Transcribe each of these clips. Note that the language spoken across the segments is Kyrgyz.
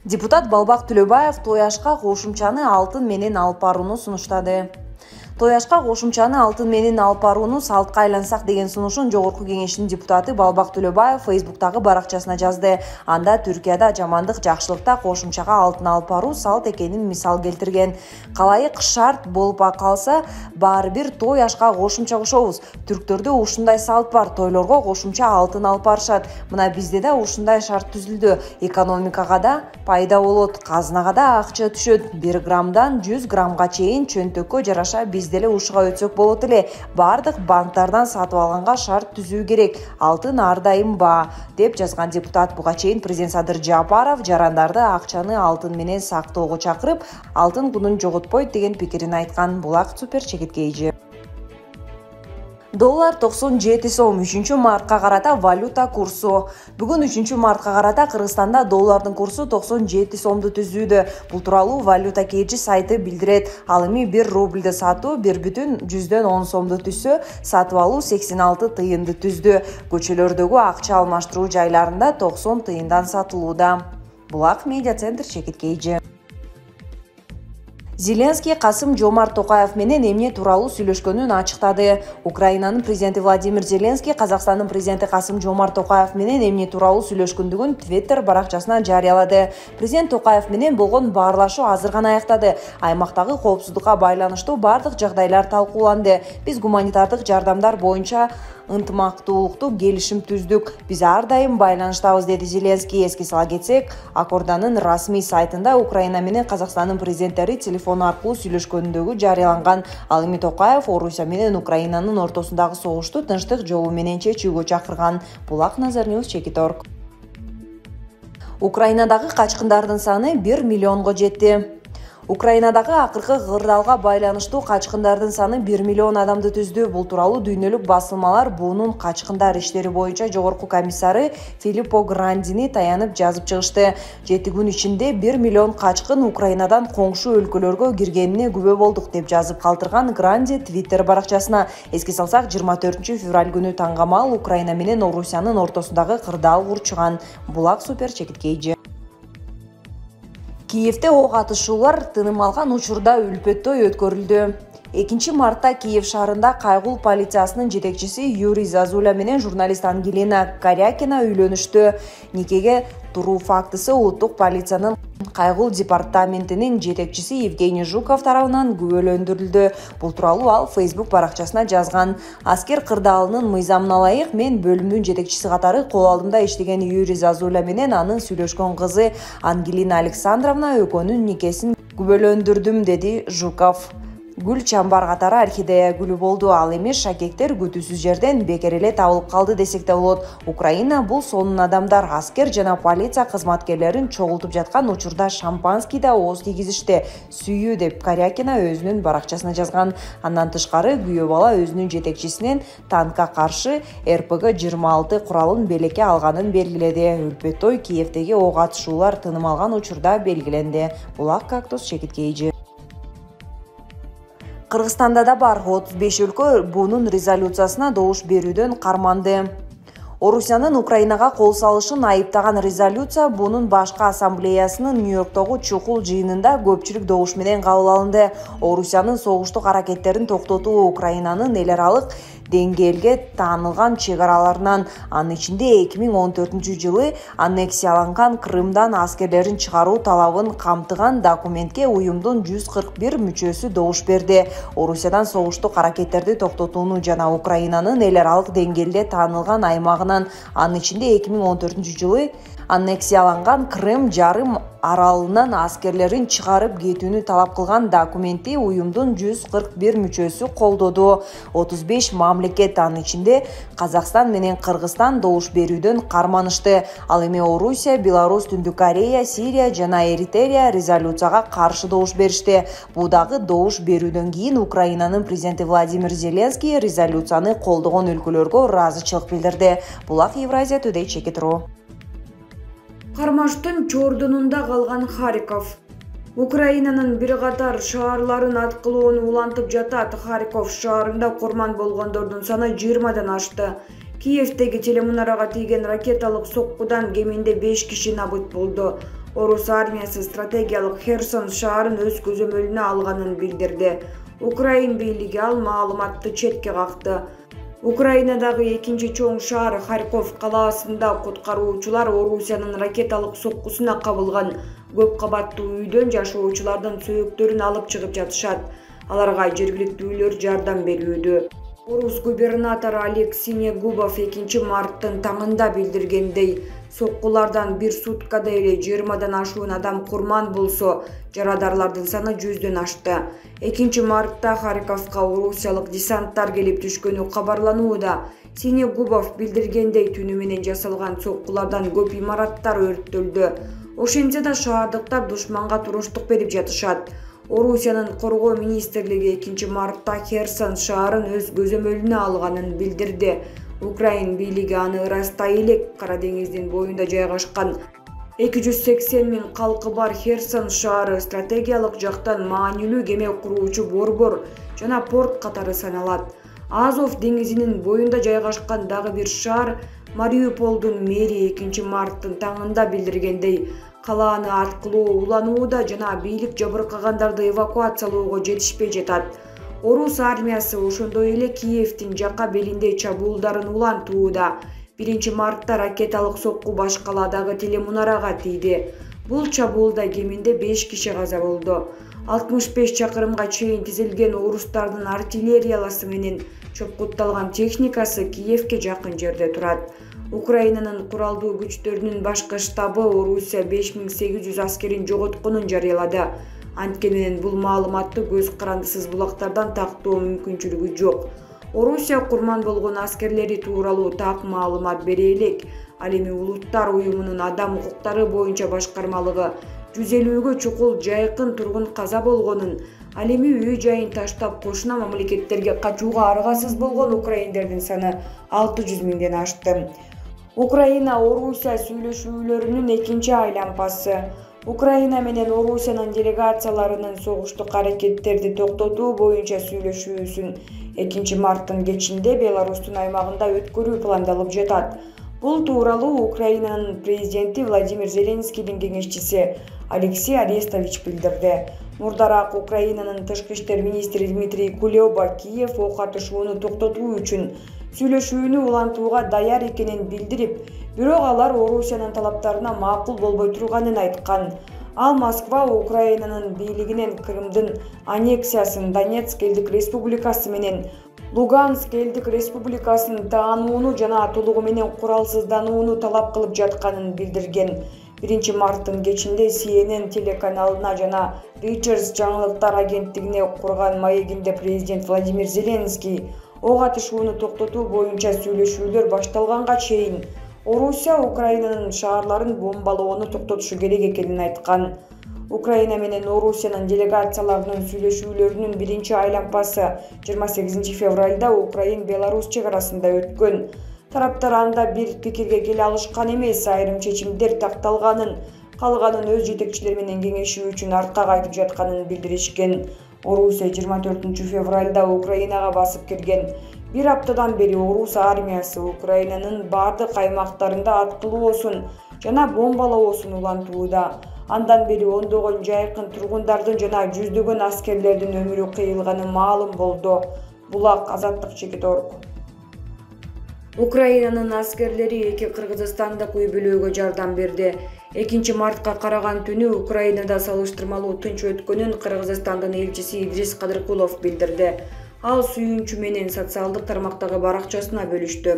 Депутат Балбак Төлөбаев той ашка кошумчаны алтын менен алып барууну сунуштады. Той ашка кошумчаны алтын менен алып барууну салтка айлансак деген сунушун жогорку кеңештин депутаты Балбак Төлөбаев Facebooktагы баракчасына жазды. Анда Түркияда жамандык жакшылыкта кошумчага алтын алып баруу салт экенин мисал келтирген. Калайык шарт болуп калса, баары бир той ашка кошумча кошобуз. Түрктөрдө ушундай салт бар, тойлорго кошумча алтын алып барышат. Мына бизде да ушундай шарт түзүлдү. Экономикага да пайда болот, казынага да акча түшөт. 1 граммдан 100 граммга чейин чөнтөккө жараша бизде эле ушуга өтсөк болот эле. Бардык банктардан сатып алганга шарт түзүү керек. Алтын ар дайым баа, деп жазган депутат. Буга чейин президент Садыр Жапаров жарандарды акчаны алтын менен сактоого чакырып, алтын кунун жоготпойт деген пикирин айткан. Булак супер чекиткейжи. Доллар 97 сом 3 мартка карата валюта курсу. Бүгүн 3 мартка карата Кыргызстанда доллардын курсу 97 сомду түзүүдө. Бул тууралуу валюта кежи сайты билдирет. Ал эми 1 рубльди сатуу 1,10 сомду түзсө, сатып алуу 86 тыйынды түздү. Көчөлөрдөгү акча алмаштыруу жайларында 90 тыйындан сатылууда. Булак медиа центр чекиткейжи. Зеленский Касым-Жомарт Токаев менен эмне тууралуу сүйлөшкөнүн ачыктады. Украинанын президенти Владимир Зеленский Казакстандын президенти Касым-Жомарт Токаев менен эмне тууралуу сүйлөшкөндүгүн Twitter баракчасына жарыялады. Президент Токаев менен болгон баарлашуу азыр гана аяктады. Аймактагы коопсуздукка байланыштуу бардык жагдайлар талкууланды. Биз гуманитардык жардамдар боюнча ынтымактуулукту келишим түздүк. Биз ар дайым байланыштабыз, деди Зеленский. Эске сала кетсек, Акорданын расмий сайтында Украина менен Казакстандын президенттери телефон аркылуу сүйлөшкөндүгү жарыяланган. Ал эми Токаев Орусия менен Украинанын ортосундагы согушту тынчтык жолу менен чечүүгө чакырган. Булак Назарньюз Чекиторг. Украинадагы качкындардын саны 1 миллионго жетти. Украинадагы акыркы кырдаалга байланыштуу качкындардын саны 1 миллион адамды түздү. Бул тууралуу дүйнөлүк басылмалар буунун качкындар иштери боюнча жогорку комиссары Филиппо Грандини таянып жазып чыгышты. 7 күн ичинде 1 миллион качкын Украинадан коңшу өлкөлөргө киргенине күбө болдук, деп жазып калтырган Гранди Twitter баракчасына. Эске салсак, 24 февраль күнү таңгамал Украина менен Орусиянын ортосундагы кырдаал урчуган. Булак супер чекиткейжи. Киевде ок атышуулар тыным алган учурда үлпөттөй өткөрүлдү. 2 мартта Киев шаарында кайгул полициясынын жетекчиси Юрий Зазуля менен журналист Ангелина Корякина үйлөнүштү. Никеге туруу фактысы улуттук полициянын кайгул департаментинин жетекчиси Евгений Жуков тарабынан күбөлөндүрүлдү. Бул тууралуу ал Facebook баракчасына жазган. Аскер кырдаалынын мыйзамына ылайык мен бөлүмдүн жетекчиси катары кол алдымда иштеген Юрий Зазуля менен анын сүйлөшкөн кызы Ангелина Александровна экөөнүн никесин күбөлөндүрдүм, деди Жуков. Гүл чамбар катары орхидея гүлү болду. Ал эми шакектер күтүүсүз жерден бекер эле табылып калды десек да болот. Украина бул сонун адамдар, аскер жана полиция кызматкерлерин чогултуп жаткан учурда шампанский да ооз тийгизишти. Сүйүү, деп Корякина өзүнүн баракчасына жазган. Андан тышкары күйөө бала өзүнүн жетекчисинен танкка каршы РПГ-26 куралын белекке алганын белгиледи. Үлпөттөй Киевдеги ок атышуулар тыным алган учурда белгиленди. Булак Кактус Чекиткейжи. Кыргызстанда да бар 35 өлкө буунун резолюциясына добуш берүүдөн карманды. Орусиянын Украинага кол салышын айыптаган резолюция буунун башкы ассамблеясынын Нью-Йорктогу чукул жыйынында көпчүлүк добуш менен кабыл алынды. Орусиянын согуштук аракеттерин токтотуу Украинанын эл аралык деңгээлге таанылган чек араларынан, анын ичинде 2014-жылы аннексияланган Крымдан аскерлерин чыгаруу талабын камтыган документке уюмдун 141 мүчөсү добуш берди. Орусиядан согуштук аракеттерди токтотууну жана Украинанын эл аралык деңгээлде таанылган аймагынан, анын ичинде 2014-жылы аннексияланган Крым жарым аралынан аскерлерин чыгарып кетүүнү талап кылган документти уюмдун 141 мүчөсү колдоду. 35 мамлекет, анын ичинде Казакстан менен Кыргызстан добуш берүүдөн карманышты. Ал эми Орусия, Беларусь, Түндүк Корея, Сирия жана Эритрея резолюцияга каршы добуш беришти. Бул дагы добуш берүүдөн кийин Украинанын президенти Владимир Зеленский резолюцияны колдогон өлкөлөргө ыраазычылык билдирди. Булак Евразия Today Чекитору. Кармаштын чордунунда калган Харьков. Украинанын бир катар шаарларын аткылоону улантып жатат. Харьков шаарында курман болгондордун саны 20-дан ашты. Киевдеги телемунарага тийген ракеталык соккудан кеминде 5 киши набыт болду. Орус армиясы стратегиялык Херсон шаарын өз көзөмөлүнө алганын билдирди. Украин бийлиги ал маалыматты четке какты. Украинадагы экинчи чоң шаар Харьков калаасында куткаруучулар Орусиянын ракеталык соккусуна кабылган көп кабаттуу үйдөн жашоочулардын сөөктөрүн алып чыгып жатышат. Аларга жергиликтүү үйлөр жардам берүүдө. Орус губернатору Олег Синегубов 2 марттын таңында билдиргендей, соккулардан бир суткада эле 20дан ашуун адам курман болсо, жарадарлардын саны 100дөн ашты. 2 мартта Харьковго орусиялык десанттар келип түшкөнү кабарланууда. Синегубов билдиргендей, түнү менен жасалган соккулардан көп имараттар өрттөлдү. Ошентсе да шаардыктар душманга туруштук берип жатышат. Орусиянын коргоо министрлиги 2 мартта Херсон шаарын өз көзөмөлүнө алганын билдирди. Украин бийлиги аны ырастай элек Кара деңиздин боюнда жайгашкан 280 миң калкы бар Херсон шаары стратегиялык жактан маанилүү кеме куруучу борбор жана порт катары саналат. Азов деңизинин боюнда жайгашкан дагы бир шаар Мариуполдун мэри 2 марттын таңында билдиргендей, калааны аткылоо уланууда жана бийлик жабыркагандарды эвакуациялоого жетишпей жатат. Орус армиясы ошондой эле Киевдин жакка белиндей чабуулдарын улантууда. 1 мартта ракеталык сокку баш калаадагы телемунарага тийди. Бул чабуулда кеминде 5 киши каза болду. 65 чакырымга чейин тизилген орустардын артиллерияласы менен чопкутталган техникасы Киевке жакын жерде турат. Украинанын куралдуу күчтөрүнүн башкы штабы Орусия 5800 аскерин жоготконун жарыялады. Анткени бул маалыматты көз карандысыз булактардан тактоо мүмкүнчүлүгү жок. Орусия курман болгон аскерлери тууралуу так маалымат бере элек. Ал эми Улуттар уюмунун адам укуктары боюнча башкармалыгы 150гө чукул жайкын тургун каза болгонун, ал эми үй жайын таштап кошуна мамлекеттерге качууга аргасыз болгон украиндердин саны 600 миңден ашты. Украина-Орусия сүйлөшүүлөрүнүн экинчи айланпасы. Украина менен Орусиянын делегацияларынын согуштук аракеттерди токтотуу боюнча сүйлөшүүсүн 2 марттын кечинде Беларустун аймагында өткөрүү пландалып жатат. Бул тууралуу Украинанын президенти Владимир Зеленскийдин кеңешчиси Алексей Арестович билдирди. Мурдараак Украинанын тышкы иштер министри Дмитрий Кулеба Киев ок атышууну токтотуу үчүн сүйлөшүүнү улантууга даяр экенин билдирип, бирок алар Орусиянын талаптарына макул болбой турганын айткан. Ал Москва Украинанын бийлигинен Крымдын аннексиясын, Донецк элдик республикасы менен Луганск элдик республикасын таанууну жана толугу менен куралсызданууну талап кылып жатканын билдирген. 1 марттын кечинде CNN телеканалына жана Reuters жаңылыктар агенттигине курган маегинде президент Владимир Зеленский ок атышууну токтотуу боюнча сүйлөшүүлөр башталганга чейин Орусия Украинанын шаарларын бомбалоону токтотушу керек экенин айткан. Украина менен Орусиянын делегацияларынын сүйлөшүүлөрүнүн биринчи айланпасы 28 февралда Украин-Беларусь чек арасында өткөн. Тараптар анда бир пикирге келе алышкан эмес, айрым чечимдер такталганын, калганын өз жетекчилери менен кеңешүү үчүн артка кайтып жатканын билдиришкен. Орусия 24 февралда Украинага басып кирген. Bir аптадан бери Орус армиясы Украинанын бардык аймактарында аткылоосун жана бомбалоосун улантууда. Андан бери ондогон жайкын тургундардын жана жүздөгөн аскерлердин өмүрү кыйылганы маалым болду. Булак Азаттык.org. Украинанын аскерлери эки Кыргызстандык үй-бүлөгө жардам берди. 2 мартка караган түнү Украинада салыштырмалуу тынч өткөнүн Кыргызстандын элчиси Идрис Кадыркулов билдирди. Ал сүйүнчү менен социалдык тармактагы баракчасына бөлүштү.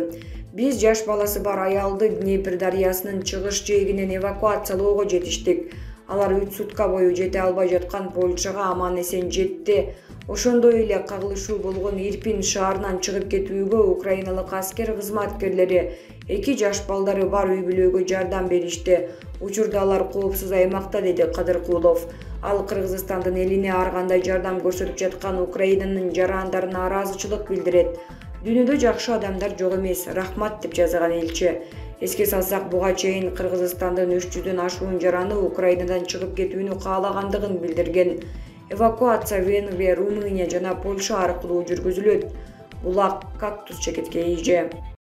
Биз жаш баласы бар аялды Днепр дарыясынын чыгыш жээгинен эвакуациялоого жетиштик. Алар 3 сутка бою жете албай жаткан Польшага аман эсен жетти. Ошондой эле кагылышуу болгон Ирпин шаарынан чыгып кетүүгө украиналык аскер кызматкерлери 2 жаш балдары бар үй-бүлөгө жардам беришти. Учурда алар коопсуз аймакта, деди Кадыркулов. Ал Кыргызстандын элине ар кандай жардам көрсөтүп жаткан Украинанын жарандарына ыраазычылык билдирет. Дүйнөдө жакшы адамдар жок эмес, рахмат, деп жазган элчи. Эске салсак, буга чейин Кыргызстандын 300дөн ашуун жараны Украинадан чыгып кетүүнү каалагандыгын билдирген. Эвакуация Венгрия, Румыния жана Польша аркылуу жүргүзүлөт. Булак Кактус чекетке ийже.